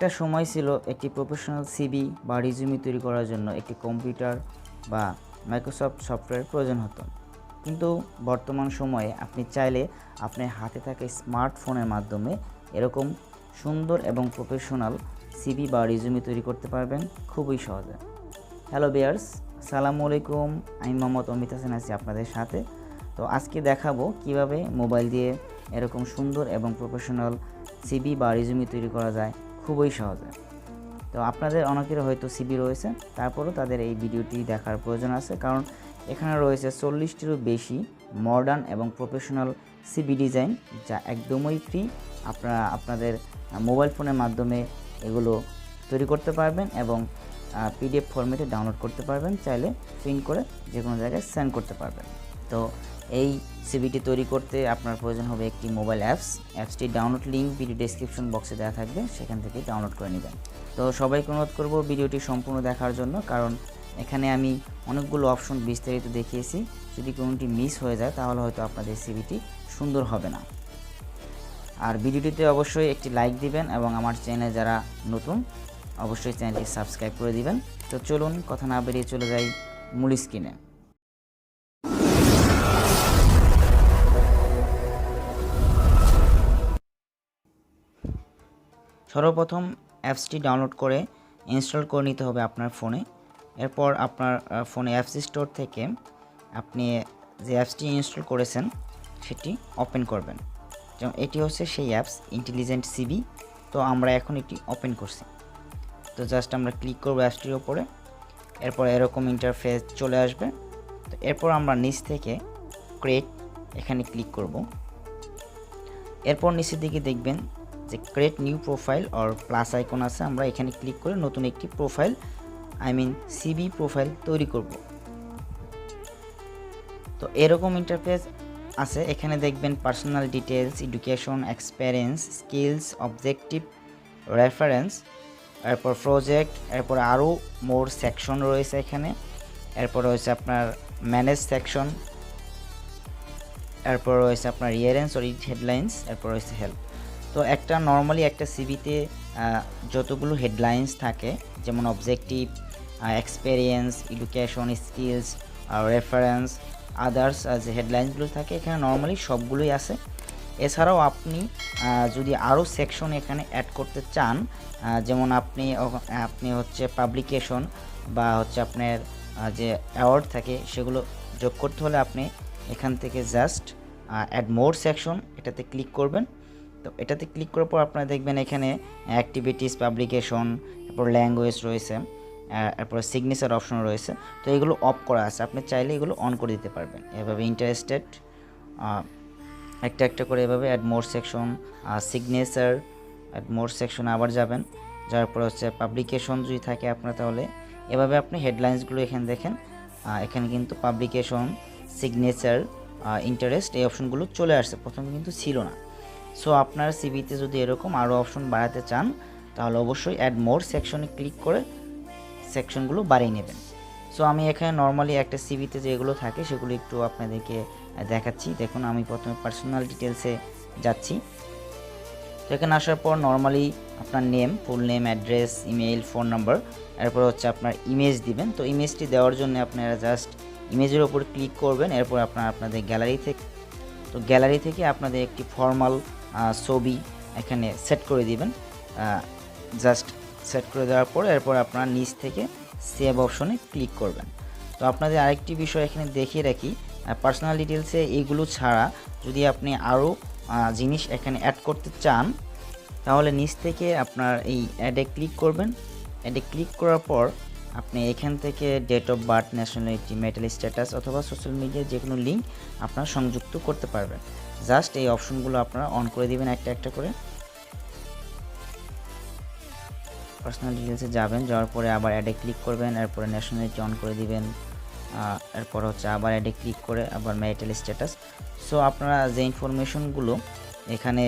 একটা সময় ছিল একটি প্রফেশনাল সিভি বা রিজিউমি তৈরি করার জন্য একটি কম্পিউটার বা মাইক্রোসফট সফটওয়্যার প্রয়োজন হতো, কিন্তু বর্তমান সময়ে আপনি চাইলে আপনার হাতে থাকা স্মার্টফোনের মাধ্যমে এরকম সুন্দর এবং প্রফেশনাল সিভি বা রিজিউমি তৈরি করতে পারবেন খুবই সহজে। হ্যালো ভিউয়ার্স, আসসালামু আলাইকুম। আমি মোহাম্মদ অমিত হাসান আছি আপনাদের সাথে। তো আজকে দেখাবো কিভাবে মোবাইল দিয়ে এরকম সুন্দর এবং প্রফেশনাল সিভি বা রিজিউমি তৈরি করা যায় খুবই সহজে। তো আপনাদের অনেকের হয়তো সিভি রয়েছে, তারপরও তাদের এই ভিডিওটি দেখার প্রয়োজন আছে, কারণ এখানে রয়েছে 40টিরও বেশি মডার্ন এবং প্রফেশনাল সিভি ডিজাইন, যা একদমই ফ্রি। আপনারা আপনাদের মোবাইল ফোনের মাধ্যমে এগুলো তৈরি করতে পারবেন এবং পিডিএফ ফরম্যাটে ডাউনলোড করতে পারবেন, চাইলে প্রিন্ট করে যে কোনো জায়গায় সেন্ড করতে পারবেন। তো এই সিভিটি তৈরি করতে আপনার প্রয়োজন হবে একটি মোবাইল অ্যাপসটির ডাউনলোড লিঙ্ক ভিডিও ডেসক্রিপশন বক্সে দেওয়া থাকবে, সেখান থেকে ডাউনলোড করে নেবেন। তো সবাইকে অনুরোধ করব ভিডিওটি সম্পূর্ণ দেখার জন্য, কারণ এখানে আমি অনেকগুলো অপশন বিস্তারিত দেখিয়েছি। যদি কোনোটি মিস হয়ে যায় তাহলে হয়তো আপনাদের সিভিটি সুন্দর হবে না। আর ভিডিওটিতে অবশ্যই একটি লাইক দিবেন এবং আমার চ্যানেলে যারা নতুন অবশ্যই চ্যানেলটি সাবস্ক্রাইব করে দিবেন। তো চলুন কথা না বেরিয়ে চলে যাই মূল স্ক্রিনে। সর্বপ্রথম অ্যাপসটি ডাউনলোড করে ইনস্টল করে নিতে হবে আপনার ফোনে। এরপর আপনার ফোনে অ্যাপস স্টোর থেকে আপনি যে অ্যাপসটি ইনস্টল করেছেন সেটি ওপেন করবেন। যেমন এটি হচ্ছে সেই অ্যাপস ইন্টেলিজেন্ট সিভি। তো আমরা এখন এটি ওপেন করছি। তো জাস্ট আমরা ক্লিক করব অ্যাপসটির ওপরে। এরপর এরকম ইন্টারফেস চলে আসবে। তো এরপর আমরা নিচ থেকে ক্রিয়েট এখানে ক্লিক করব। এরপর নিচের দিকে দেখবেন যে create new profile or plus icon আছে, আমরা এখানে ক্লিক করে নতুন একটি প্রোফাইল সিভি প্রোফাইল তৈরি করব। তো এরকম ইন্টারফেস আছে। এখানে দেখবেন personal details, education, experience, skills, objective, reference, এরপর প্রজেক্ট, এরপর আরও মোর সেকশন রয়েছে এখানে। এরপর রয়েছে আপনার ম্যানেজ সেকশন, এরপর রয়েছে আপনার রিয়ারেন্স অর হেডলাইন্স, এরপর রয়েছে হেল্প। তো একটা নর্মালি একটা সিভিতে যতগুলো হেডলাইন্স থাকে, যেমন objective, experience, education, skills, reference, others যে হেডলাইন্সগুলো থাকে, এখানে নর্মালি সবগুলোই আছে। এছাড়াও আপনি যদি আরও সেকশন এখানে অ্যাড করতে চান, যেমন আপনি হচ্ছে পাবলিকেশন বা হচ্ছে আপনার যে অ্যাওয়ার্ড থাকে সেগুলো যোগ করতে হলে আপনি এখান থেকে জাস্ট অ্যাড মোর সেকশন এটাতে ক্লিক করবেন। তো এটাতে ক্লিক করার পর আপনারা দেখবেন এখানে অ্যাক্টিভিটিস, পাবলিকেশন, এরপর ল্যাঙ্গুয়েজ রয়েছে, এরপর সিগনেচার অপশন রয়েছে। তো এগুলো অফ করা আছে, আপনি চাইলে এগুলো অন করে দিতে পারবেন। এভাবে ইন্টারেস্টেড একটা একটা করে এভাবে add more section, signature, add more section আবার যাবেন। যাওয়ার পর হচ্ছে পাবলিকেশন যদি থাকে আপনার, তাহলে এভাবে আপনি হেডলাইন্সগুলো এখানে দেখেন। এখানে কিন্তু পাবলিকেশন, সিগনেচার, ইন্টারেস্ট এই অপশনগুলো চলে আসছে, প্রথমে কিন্তু ছিল না। সো আপনার সিভিতে যদি এরকম আরও অপশন বাড়াতে চান তাহলে অবশ্যই অ্যাড মোর সেকশনে ক্লিক করে সেকশনগুলো বাড়িয়ে নেবেন। সো আমি এখানে নর্মালি একটা সিভিতে যেগুলো থাকে সেগুলো একটু আপনাদেরকে দেখাচ্ছি। দেখুন, আমি প্রথমে পার্সোনাল ডিটেলসে যাচ্ছি। তো এখানে আসার পর নর্মালি আপনার name, full name, address, email, phone number, এরপর হচ্ছে আপনার ইমেজ দিবেন। তো ইমেজটি দেওয়ার জন্য আপনারা জাস্ট ইমেজের ওপর ক্লিক করবেন। এরপর আপনাদের গ্যালারি থেকে আপনাদের একটি ফর্মাল ছবি এখানে সেট করে দিবেন। জাস্ট সেট করে দেওয়ার পর এরপর আপনারা নিচ থেকে সেভ অপশনে ক্লিক করবেন। তো আপনাদের আরেকটি বিষয় এখানে দেখিয়ে রাখি, পার্সোনাল ডিটেলসে এইগুলো ছাড়া যদি আপনি আরও জিনিস এখানে অ্যাড করতে চান তাহলে নিচ থেকে আপনার এই অ্যাডে ক্লিক করবেন। অ্যাডে ক্লিক করার পর আপনি এখান থেকে date of birth, nationality, marital status অথবা সোশ্যাল মিডিয়ার যে কোনো লিঙ্ক আপনারা সংযুক্ত করতে পারবেন। জাস্ট এই অপশনগুলো আপনারা অন করে দিবেন একটা একটা করে। পার্সোনাল ডিটেলসে যাবেন, যাওয়ার পরে আবার অ্যাডে ক্লিক করবেন, এরপরে ন্যাশনালিটি অন করে দিবেন, এরপর হচ্ছে আবার অ্যাডে ক্লিক করে আবার মেটাল স্ট্যাটাস। সো আপনারা যে ইনফরমেশনগুলো এখানে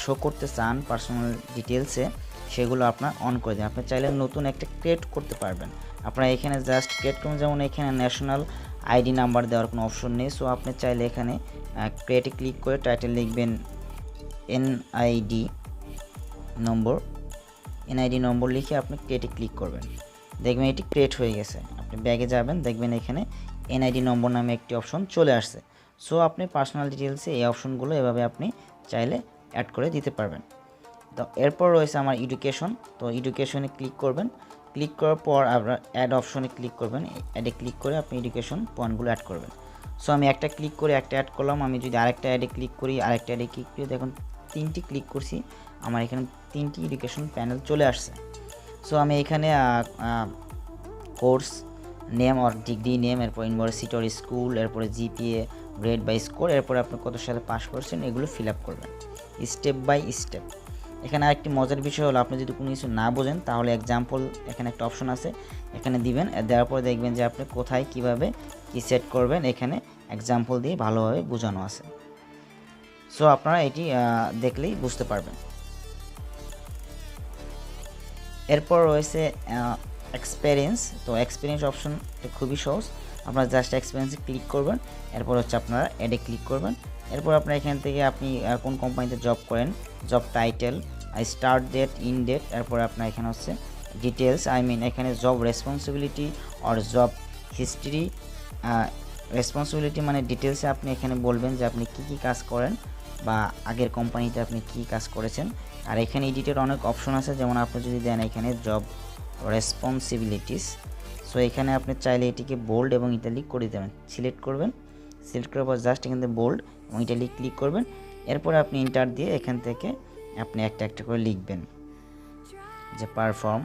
শো করতে চান পার্সোনাল ডিটেলসে সেগুলো আপনার অন করে দিন। আপনি চাইলে নতুন একটা ক্রিয়েট করতে পারবেন। আপনারা এখানে জাস্ট ক্রিয়েট করুন, যেমন এখানে ন্যাশনাল আইডি নাম্বার দেওয়ার কোনো অপশন নেই। সো আপনি চাইলে এখানে ক্রিয়েটে ক্লিক করে টাইটেল লিখবেন NID নম্বর, এনআইডি নম্বর লিখে আপনি ক্রিয়েটে ক্লিক করবেন, দেখবেন এটি ক্রিয়েট হয়ে গেছে। আপনি ব্যাগে যাবেন, দেখবেন এখানে এনআইডি নম্বর নামে একটি অপশন চলে আসছে। সো আপনি পার্সোনাল ডিটেলসে এই অপশনগুলো এভাবে আপনি চাইলে অ্যাড করে দিতে পারবেন। তো এরপর রয়েছে আমার এডুকেশন। তো এডুকেশনে ক্লিক করবেন, ক্লিক করার পর আপনার অ্যাড অপশনে ক্লিক করবেন, অ্যাডে ক্লিক করে আপনি এডুকেশন পয়েন্টগুলো অ্যাড করবেন। সো আমি একটা ক্লিক করে একটা অ্যাড করলাম। আমি যদি আরেকটা অ্যাডে ক্লিক করি, আরেকটা অ্যাডে ক্লিক করি, দেখুন 3টি ক্লিক করছি, আমার এখানে 3টি এডুকেশন প্যানেল চলে আসছে। সো আমি এখানে course name or degree name, এরপর ইউনিভার্সিটি অর স্কুল, এরপরে জিপিএ, গ্রেড বাই স্কোর, এরপরে আপনি কত সালে পাস করছেন এগুলো ফিল আপ করবেন স্টেপ বাই স্টেপ। এখানে আরেকটি মজার বিষয় হলো, আপনি যদি কোনো কিছু না বোঝেন তাহলে এক্সাম্পল এখানে একটা অপশন আছে, এখানে দিবেন। দেওয়ার পরে দেখবেন যে আপনি কোথায় কিভাবে কি সেট করবেন, এখানে এক্সাম্পল দিয়ে ভালোভাবে বোঝানো আছে। সো আপনারা এটি দেখলেই বুঝতে পারবেন। এরপর রয়েছে এক্সপেরিয়েন্স। তো এক্সপেরিয়েন্স অপশনটা খুবই সহজ, আপনারা জাস্ট এক্সপেরিয়েন্সে ক্লিক করবেন, এরপর হচ্ছে আপনারা অ্যাডে ক্লিক করবেন। এরপর আপনারা এখান থেকে আপনি কোন কোম্পানিতে জব করেন, job title, start date, end date, এরপর আপনার এখানে হচ্ছে ডিটেলস, এখানে job responsibility or job history. Responsibility মানে ডিটেলসে আপনি এখানে বলবেন যে আপনি কি কাজ করেন বা আগের কোম্পানিতে আপনি কি কাজ করেছেন। আর এখানে এডিটের অনেক অপশন আছে, যেমন আপনি যদি দেন এখানে জব রেসপন্সিবিলিটিস। সো এখানে আপনি চাইলে এটিকে বোল্ড এবং ইটালিক করে দেবেন, সিলেক্ট করবেন, সিলেক্ট করার পর জাস্ট এখান থেকে বোল্ড এবং ইটালিক ক্লিক করবেন। এরপরে আপনি ইন্টার দিয়ে এখান থেকে আপনি একটা একটা করে লিখবেন যে পারফর্ম,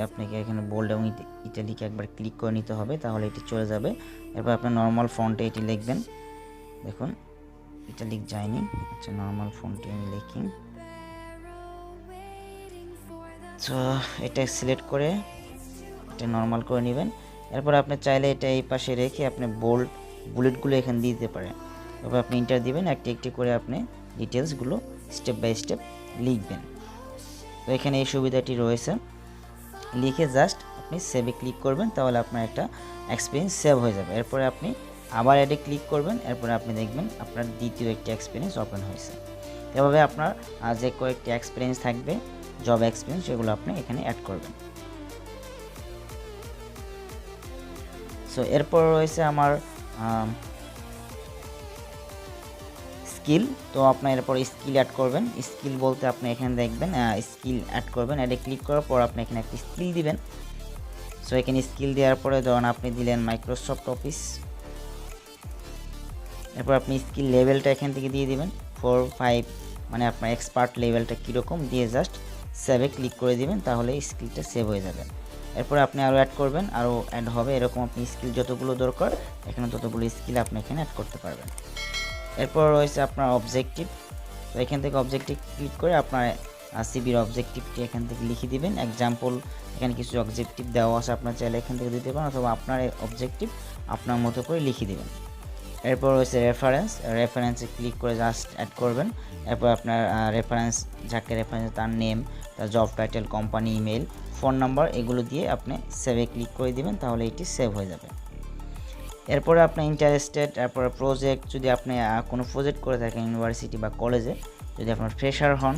আপনাকে এখানে বোল্ড এবং ইটালিকে একবার ক্লিক করে নিতে হবে, তাহলে এটি চলে যাবে। এরপর আপনার নর্মাল ফন্টে এটি লিখবেন, দেখুন ইটালিক যায়নি, আচ্ছা নর্মাল ফন্টে আমি লিখি। তো এটা সিলেক্ট করে এটা নর্মাল করে নেবেন। এরপর আপনি চাইলে এটা এই পাশে রেখে আপনি বোল্ড বুলেটগুলো এখানে দিয়ে দিতে পারেন। এরপর আপনি ইন্টার দিবেন, একটি একটি করে আপনি ডিটেলসগুলো স্টেপ বাই স্টেপ লিখবেন। তো এখানে এই সুবিধাটি রয়েছে, লিখে জাস্ট আপনি সেভে ক্লিক করবেন, তাহলে আপনার একটা এক্সপিরিয়েন্স সেভ হয়ে যাবে। এরপরে আপনি আবার অ্যাডে ক্লিক করবেন, এরপরে আপনি দেখবেন আপনার দ্বিতীয় একটি এক্সপিরিয়েন্স ওপেন হয়েছে। এভাবে আপনার যে কয়েকটি এক্সপিরিয়েন্স থাকবে, জব এক্সপিরিয়েন্স, সেগুলো আপনি এখানে অ্যাড করবেন। সো এরপর রয়েছে আমার স্কিল। তো আপনার এরপর স্কিল অ্যাড করবেন। স্কিল বলতে আপনি এখানে দেখবেন স্কিল অ্যাড করবেন, অ্যাডে ক্লিক করার পর আপনি এখানে একটি স্কিল দিবেন। সো এখানে স্কিল দেওয়ার পরে ধরুন আপনি দিলেন মাইক্রোসফট অফিস, এরপর আপনি স্কিল লেভেলটা এখান থেকে দিয়ে দিবেন 4, 5, মানে আপনার এক্সপার্ট লেভেলটা কীরকম দিয়ে জাস্ট সেভে ক্লিক করে দিবেন, তাহলে স্কিলটা সেভ হয়ে যাবে। এরপর আপনি আরও অ্যাড করবেন, আরও অ্যাড হবে, এরকম আপনি স্কিল যতগুলো দরকার এখানে ততগুলো স্কিল আপনি এখানে অ্যাড করতে পারবেন। এরপর রয়েছে আপনার অবজেক্টিভ। তো এখান থেকে অবজেক্টিভ ক্লিক করে আপনার সিবির অবজেক্টিভটি এখান থেকে লিখে দিবেন। এক্সাম্পল এখানে কিছু অবজেক্টিভ দেওয়া আছে, আপনার চাইলে এখান থেকে দিতে পারেন, অথবা আপনার অবজেক্টিভ আপনার মতো করে লিখে দেবেন। এরপর রয়েছে রেফারেন্সে ক্লিক করে জাস্ট অ্যাড করবেন। এরপর আপনার রেফারেন্স, যাকে রেফারেন্স তার নেম, তার job title, company, email, phone number, এগুলো দিয়ে আপনি সেভে ক্লিক করে দিবেন, তাহলে এটি সেভ হয়ে যাবে। এরপরে আপনি ইন্টারেস্টেড, এরপরে প্রজেক্ট, যদি আপনি কোনো প্রজেক্ট করে থাকেন ইউনিভার্সিটি বা কলেজে, যদি আপনার ফ্রেশার হন,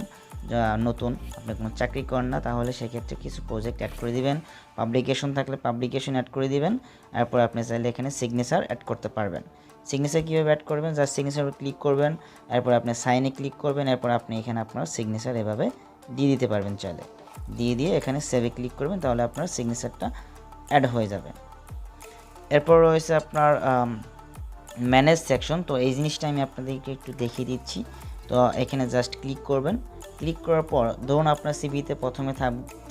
নতুন, আপনি কোনো চাকরি করেন না, তাহলে সেক্ষেত্রে কিছু প্রজেক্ট অ্যাড করে দিবেন। পাবলিকেশন থাকলে পাবলিকেশন অ্যাড করে দিবেন। এরপর আপনি চাইলে এখানে সিগনেচার অ্যাড করতে পারবেন। সিগনেচার কীভাবে অ্যাড করবেন, জাস্ট সিগনেচার ক্লিক করবেন, এরপর আপনি সাইনে ক্লিক করবেন, এরপর আপনি এখানে আপনার সিগনেচার এভাবে দিয়ে দিতে পারবেন, চাইলে দিয়ে এখানে সেভে ক্লিক করবেন, তাহলে আপনার সিগনেচারটা অ্যাড হয়ে যাবে। এরপর রয়েছে আপনার ম্যানেজ সেকশন। তো এই জিনিসটা আমি আপনাদেরকে একটু দেখিয়ে দিচ্ছি। তো এখানে জাস্ট ক্লিক করবেন, ক্লিক করার পর ধরুন আপনার সিভিতে প্রথমে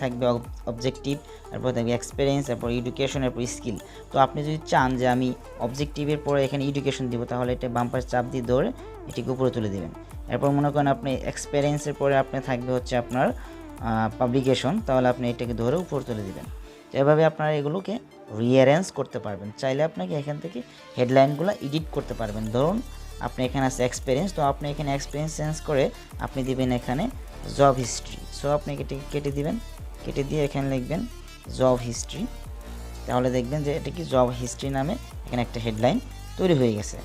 থাকবে অবজেক্টিভ, এরপর থাকবে এক্সপিরিয়েন্স, এরপর এডুকেশন, এরপর স্কিল। তো আপনি যদি চান যে আমি অবজেক্টিভের পরে এখানে এডুকেশন দিব, তাহলে এটা বাম্পার চাপ দিয়ে ধরে এটিকে উপরে তুলে দেবেন। এরপর মনে করেন আপনি এক্সপিরিয়েন্সের পরে আপনি থাকবে হচ্ছে আপনার পাবলিকেশন, তাহলে আপনি এটাকে ধরে উপরে তুলে দেবেন। তো এভাবে আপনারা এগুলোকে রিঅ্যারেঞ্জ করতে পারবেন। চাইলে আপনাকে এখান থেকে হেডলাইনগুলো এডিট করতে পারবেন। ধরুন আপনি এখানে আছে এক্সপিরিয়েন্স, তো আপনি এখানে এক্সপিরিয়েন্স চেঞ্জ করে আপনি দিবেন এখানে জব হিস্ট্রি। সো আপনি কেটে দিবেন, কেটে দিয়ে এখানে লিখবেন জব হিস্ট্রি, তাহলে দেখবেন যে এটা কি জব হিস্ট্রি নামে এখানে একটা হেডলাইন তৈরি হয়ে গেছে।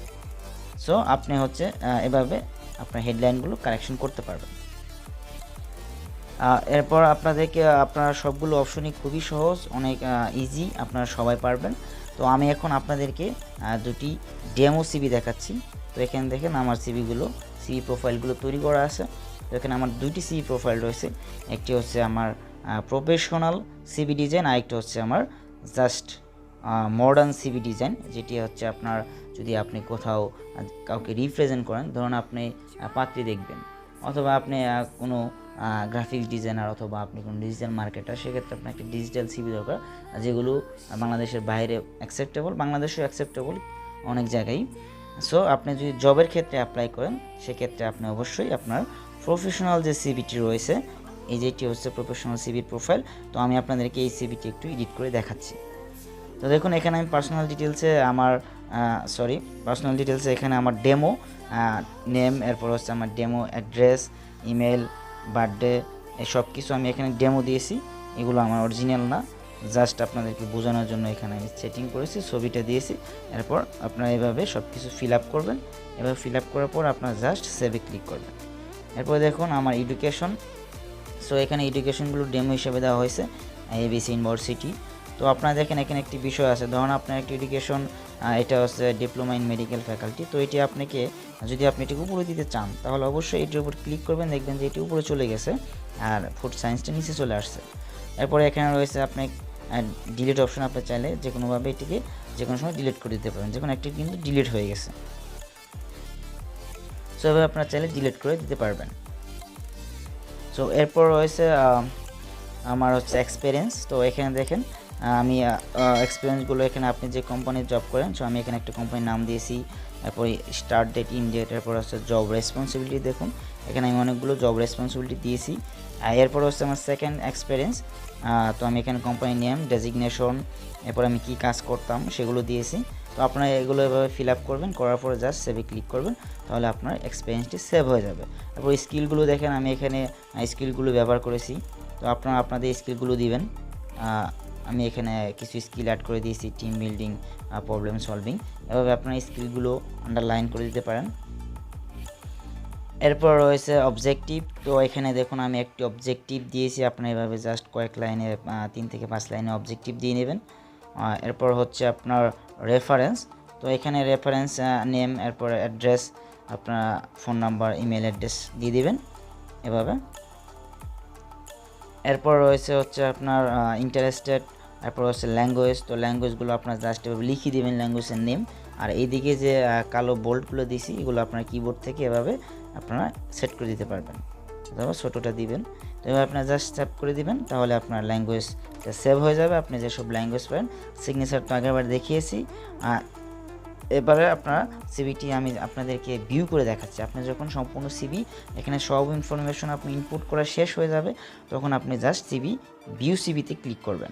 সো আপনি হচ্ছে এভাবে আপনার হেডলাইনগুলো কারেকশন করতে পারবেন। এরপর আপনাদেরকে আপনারা সবগুলো অপশনই খুবই সহজ, অনেক ইজি, আপনারা সবাই পারবেন। তো আমি এখন আপনাদেরকে দুটি ডেমো সিভি দেখাচ্ছি। তো এখানে দেখেন আমার সিভি প্রোফাইলগুলো তৈরি করা আছে। তো এখানে আমার দুইটি সিভি প্রোফাইল রয়েছে, একটি হচ্ছে আমার প্রফেশনাল সিভি ডিজাইন, আরেকটি হচ্ছে আমার জাস্ট মডার্ন সিভি ডিজাইন, যেটি হচ্ছে আপনার যদি আপনি কোথাও কাউকে রিপ্রেজেন্ট করেন, ধরুন আপনি পাত্রী দেখবেন, অথবা আপনি কোনো গ্রাফিক্স ডিজাইনার, অথবা আপনি কোনো ডিজিটাল মার্কেটার, সেক্ষেত্রে আপনার একটা ডিজিটাল সিভি দরকার, যেগুলো বাংলাদেশের বাইরে অ্যাকসেপ্টেবল, বাংলাদেশেও অ্যাকসেপ্টেবল অনেক জায়গায়। সো আপনি যদি জবের ক্ষেত্রে অ্যাপ্লাই করেন, সেক্ষেত্রে আপনি অবশ্যই আপনার প্রফেশনাল যে সিভিটি রয়েছে, এই যেটি হচ্ছে প্রফেশনাল সিভির প্রোফাইল। তো আমি আপনাদেরকে এই সিভিটি একটু এডিট করে দেখাচ্ছি। তো দেখুন এখানে আমি পার্সোনাল ডিটেলসে এখানে আমার ডেমো নেম, এরপর হচ্ছে আমার ডেমো অ্যাড্রেস, ইমেল, বার্থডে, সব কিছু আমি এখানে ডেমো দিয়েছি। এগুলো আমার অরিজিনাল না, জাস্ট আপনাদেরকে বোঝানোর জন্য এখানে আমি সেটিং করেছি, ছবিটা দিয়েছি। এরপর আপনারা এভাবে সব কিছু ফিল আপ করবেন। এভাবে ফিল আপ করার পর আপনারা জাস্ট সেভে ক্লিক করবেন। এরপর দেখুন আমার এডুকেশন। সো এখানে এডুকেশনগুলো ডেমো হিসেবে দেওয়া হয়েছে, ABC ইউনিভার্সিটি। তো আপনারা দেখেন এখানে একটি বিষয় আছে, ধরুন আপনার একটি এডুকেশন, এটা হচ্ছে ডিপ্লোমা ইন মেডিকেল ফ্যাকাল্টি। তো এটি আপনাকে, যদি আপনি এটি উপরে দিতে চান, তাহলে অবশ্যই এটির উপর ক্লিক করবেন, দেখবেন যে এটি উপরে চলে গেছে আর ফুড সায়েন্সটা নিচে চলে আসছে। এরপরে এখানে রয়েছে আপনি ডিলিট অপশন, আপনি চাইলে যে কোনোভাবে এটিকে যে কোনো সময় ডিলিট করে দিতে পারেন, যে কোনো একটি কিন্তু ডিলিট হয়ে গেছে। সো এভাবে আপনারা চাইলে ডিলিট করে দিতে পারবেন। সো এরপর রয়েছে আমার হচ্ছে এক্সপিরিয়েন্স। তো এখানে দেখেন আমি এক্সপিরিয়েন্সগুলো এখানে আপনি যে কোম্পানির জব করেন, সো আমি এখানে একটা কোম্পানির নাম দিয়েছি, তারপরে স্টার্ট ডেট, ইন ডেট, এরপর হচ্ছে জব রেসপন্সিবিলিটি। দেখুন এখানে আমি অনেকগুলো জব রেসপন্সিবিলিটি দিয়েছি। এরপর হচ্ছে আমার সেকেন্ড এক্সপিরিয়েন্স। তো আমি এখানে কোম্পানি নেম, ডেজিগনেশন, এরপর আমি কি কাজ করতাম সেগুলো দিয়েছি। তো আপনারা এগুলো এভাবে ফিল আপ করবেন, করার পরে জাস্ট সেভে ক্লিক করবেন, তাহলে আপনার এক্সপিরিয়েন্সটি সেভ হয়ে যাবে। তারপর স্কিলগুলো দেখেন আমি এখানে স্কিলগুলো ব্যবহার করেছি। তো আপনারা আপনাদের স্কিলগুলো দিবেন। আমি এখানে কিছু স্কিল অ্যাড করে দিয়েছি, টিম বিল্ডিং, প্রবলেম সলভিং, এভাবে আপনার স্কিলগুলো আন্ডারলাইন করে দিতে পারেন। এরপর রয়েছে অবজেক্টিভ। তো এখানে দেখুন আমি একটি অবজেক্টিভ দিয়েছি, আপনার এভাবে জাস্ট কয়েক লাইনে 3 থেকে 5 লাইনে অবজেক্টিভ দিয়ে নেবেন। এরপর হচ্ছে আপনার রেফারেন্স। তো এখানে রেফারেন্স নেম, এরপর অ্যাড্রেস, আপনার ফোন নাম্বার, ইমেল অ্যাড্রেস দিয়ে দিবেন এভাবে। এরপর রয়েছে হচ্ছে আপনার ইন্টারেস্টেড, এরপর হচ্ছে ল্যাঙ্গুয়েজ। তো ল্যাঙ্গুয়েজগুলো আপনার জাস্ট এভাবে লিখিয়ে দেবেন, ল্যাঙ্গুয়েজের নেম। আর এইদিকে যে কালো বোল্টগুলো দিয়েছি, এগুলো আপনার কিবোর্ড থেকে এভাবে আপনারা সেট করে দিতে পারবেন, অথবা ছোটোটা দিবেন। তো এভাবে আপনার জাস্ট সেভ করে দিবেন, তাহলে আপনার ল্যাঙ্গুয়েজটা সেভ হয়ে যাবে। আপনি যেসব ল্যাঙ্গুয়েজ পাবেন, সিগনেচার তো আগেরবার দেখিয়েছি। এবারে আপনার সিভিটি আমি আপনাদেরকে ভিউ করে দেখাচ্ছি। আপনি যখন সম্পূর্ণ সিভি, এখানে সব ইনফরমেশন আপনি ইনপুট করা শেষ হয়ে যাবে, তখন আপনি জাস্ট ভিউ সিভিতে ক্লিক করবেন।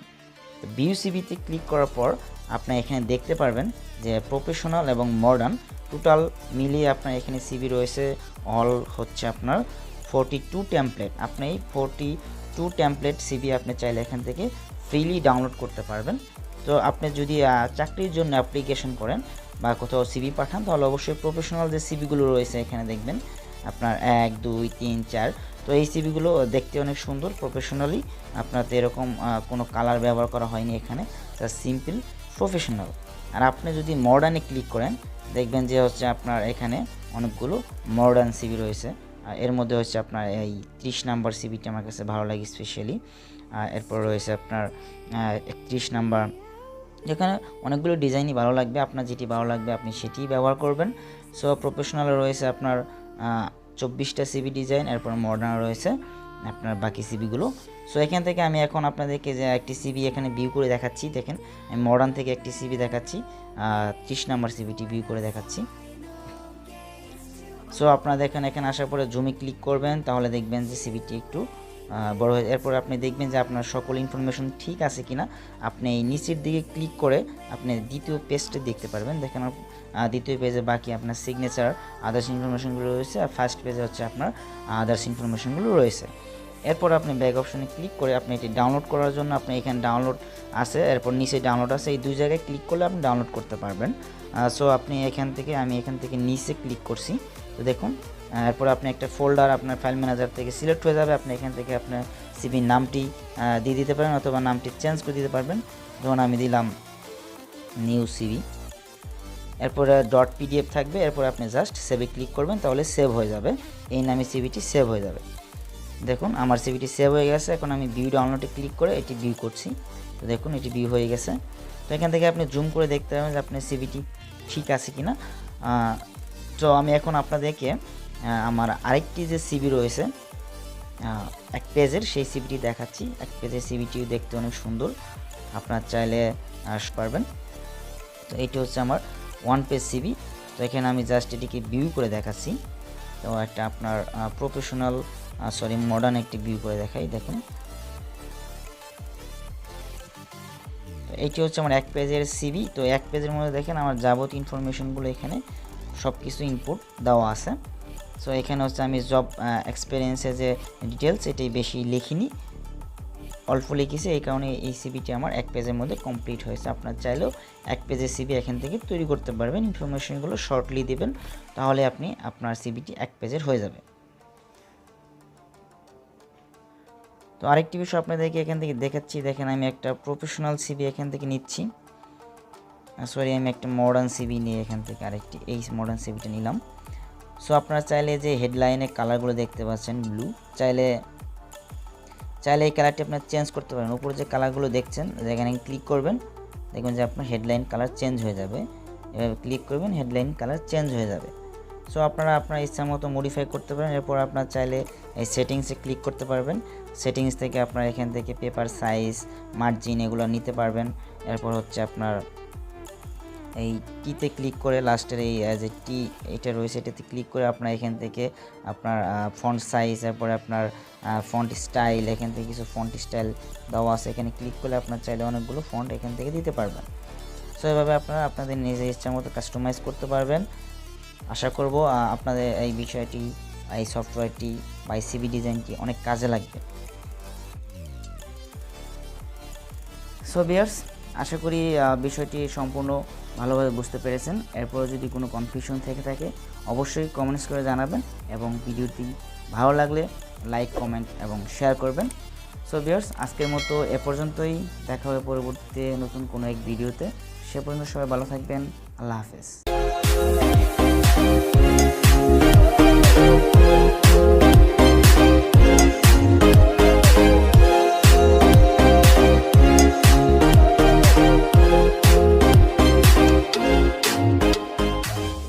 ভিউ সিভিতে ক্লিক করার পর আপনি এখানে দেখতে পারবেন যে প্রফেশনাল এবং মডার্ন টোটাল মিলিয়ে আপনার এখানে সিভি রয়েছে। অল হচ্ছে আপনার 42 টেমপ্লেট। আপনি এই 42 টেমপ্লেট সিভি আপনি চাইলে এখান থেকে ফ্রিলি ডাউনলোড করতে পারবেন। তো আপনি যদি চাকরির জন্য অ্যাপ্লিকেশন করেন বা কোথাও সিভি পাঠান, তাহলে অবশ্যই প্রফেশনাল যে সিভিগুলো রয়েছে এখানে দেখবেন আপনার 1, 2, 3, 4। তো এই সিভিগুলো দেখতে অনেক সুন্দর, প্রফেশনালি। আপনার তো এরকম কোনো কালার ব্যবহার করা হয়নি এখানে, জাস্ট সিম্পল প্রফেশনাল। আর আপনি যদি মডার্নে ক্লিক করেন, দেখবেন যে হচ্ছে আপনার এখানে অনেকগুলো মডার্ন সিভি রয়েছে। এর মধ্যে হচ্ছে আপনার এই 30 নাম্বার সিভিটি আমার কাছে ভালো লাগে স্পেশালি। এরপর রয়েছে আপনার 31 নাম্বার। যেখানে অনেকগুলো ডিজাইনই ভালো লাগবে, আপনার যেটি ভালো লাগবে আপনি সেটিই ব্যবহার করবেন। সো প্রফেশনালে রয়েছে আপনার 24টা সিভি ডিজাইন, এরপর মডার্ন রয়েছে আপনার বাকি সিভিগুলো। সো এখান থেকে আমি এখন আপনাদেরকে যে একটি সিভি এখানে ভিউ করে দেখাচ্ছি। দেখেন আমি মডার্ন থেকে একটি সিভি দেখাচ্ছি, 30 নাম্বার সিভিটি ভিউ করে দেখাচ্ছি। সো আপনারা দেখেন এখানে আসার পরে জুমে ক্লিক করবেন, তাহলে দেখবেন যে সিভিটি একটু বড় হয়ে। এরপর আপনি দেখবেন যে আপনার সকল ইনফরমেশন ঠিক আছে কিনা। আপনি এই নিচের দিকে ক্লিক করে আপনি দ্বিতীয় পেজটি দেখতে পারবেন। দেখেন দ্বিতীয় পেজে বাকি আপনার সিগনেচার, আদার্স ইনফরমেশনগুলো রয়েছে, আর ফার্স্ট পেজে হচ্ছে আপনার আদার্স ইনফরমেশনগুলো রয়েছে। এরপর আপনি ব্যাক অপশনে ক্লিক করে আপনি এটি ডাউনলোড করার জন্য আপনি এখানে ডাউনলোড আছে, এরপর নিচে ডাউনলোড আছে, এই দুই জায়গায় ক্লিক করলে আপনি ডাউনলোড করতে পারবেন। সো আপনি আমি এখান থেকে নিচে ক্লিক করছি। তো তো দেখুন এরপর আপনি একটা ফোল্ডার আপনার ফাইল ম্যানেজার থেকে সিলেক্ট হয়ে যাবে। আপনি এখান থেকে আপনার সিভির নামটি দিয়ে দিতে পারেন অথবা নামটি চেঞ্জ করে দিতে পারবেন। যেমন আমি দিলাম নিউ সিভি, এরপরে .pdf থাকবে, এরপর আপনি জাস্ট সেভে ক্লিক করবেন, তাহলে সেভ হয়ে যাবে, এই নামে সিভিটি সেভ হয়ে যাবে। দেখুন আমার সিভিটি সেভ হয়ে গেছে। এখন আমি ভিউ ডাউনলোডে ক্লিক করে এটি ভিউ করছি। তো দেখুন এটি ভিউ হয়ে গেছে। তো এখান থেকে আপনি জুম করে দেখতে পাবেন যে আপনার সিভিটি ঠিক আছে কিনা। তো আমি এখন আপনাদেরকে আমার আরেকটি যে সিভি রয়েছে এক পেজের, সেই সিভিটি দেখাচ্ছি। এক পেজের সিভিটিও দেখতে অনেক সুন্দর, আপনার চাইলে পারবেন। তো এটি হচ্ছে আমার 1 পেজ সিভি। তো এখানে আমি জাস্ট এটিকে ভিউ করে দেখাচ্ছি। তো একটা আপনার প্রফেশনাল মডার্ন একটি ভিউ করে দেখাই। দেখুন তো এইটি হচ্ছে আমার এক পেজের সিভি। তো এক পেজের মধ্যে দেখেন আমার যাবতীয় ইনফরমেশনগুলো এখানে সব কিছু ইনপুট দেওয়া আছে। সো এখানে হচ্ছে আমি জব এক্সপিরিয়েন্সের যে ডিটেলস এটাই বেশি লিখিনি, অল্প লিখেছি, এই কারণে এই সিভিটি আমার এক পেজের মধ্যে কমপ্লিট হয়েছে। আপনার চাইলেও এক পেজের সিভি এখান থেকে তৈরি করতে পারবেন, ইনফরমেশনগুলো শর্টলি দিবেন, তাহলে আপনি আপনার সিভিটি এক পেজের হয়ে যাবে। তো আরেকটি বিষয় আপনাদেরকে এখান থেকে দেখাচ্ছি। দেখেন আমি একটা প্রফেশনাল সিভি এখান থেকে নিচ্ছি, আমি একটা মডার্ন সিভি নিয়ে এখান থেকে আরেকটি এই মডার্ন সিভিটা নিলাম। সো আপনারা চাইলে যে হেডলাইনের কালারগুলো দেখতে পাচ্ছেন ব্লু, চাইলে এই কালারটি আপনার চেঞ্জ করতে পারেন। উপরে যে কালারগুলো দেখছেন এখানে ক্লিক করবেন, দেখবেন যে আপনার হেডলাইন কালার চেঞ্জ হয়ে যাবে। এভাবে ক্লিক করবেন, হেডলাইন কালার চেঞ্জ হয়ে যাবে। সো আপনারা আপনার ইচ্ছা মতো মডিফাই করতে পারেন। এরপর আপনার চাইলে এই সেটিংসে ক্লিক করতে পারবেন। সেটিংস থেকে আপনার এখান থেকে পেপার সাইজ, মার্জিন এগুলো নিতে পারবেন। এরপর হচ্ছে আপনার এই টিতে ক্লিক করে লাস্টের এই যে টি এটা রয়েছে এটাতে ক্লিক করে আপনার এখান থেকে আপনার ফন্ট সাইজ, এরপরে আপনার ফন্ট স্টাইল, এখান থেকে কিছু ফন্ট স্টাইল দেওয়া আছে, এখানে ক্লিক করলে আপনার চাইলে অনেকগুলো ফন্ট এখান থেকে দিতে পারবেন। সো এভাবে আপনারা আপনাদের নিজের ইচ্ছা মতো কাস্টমাইজ করতে পারবেন। আশা করব আপনাদের এই বিষয়টি, এই সফটওয়্যারটি বা সিভি ডিজাইনটি অনেক কাজে লাগবে। সো ভিউয়ার্স, আশা করি বিষয়টি সম্পূর্ণ ভালোভাবে বুঝতে পেরেছেন। এরপরে যদি কোনো কনফিউশন থেকে থাকে অবশ্যই কমেন্টস করে জানাবেন, এবং ভিডিওটি ভালো লাগলে লাইক, কমেন্ট এবং শেয়ার করবেন। সো ভিউয়ার্স, আজকের মতো এ পর্যন্তই। দেখা হবে পরবর্তীতে নতুন কোনো এক ভিডিওতে। সে পর্যন্ত সবাই ভালো থাকবেন। আল্লাহ হাফেজ।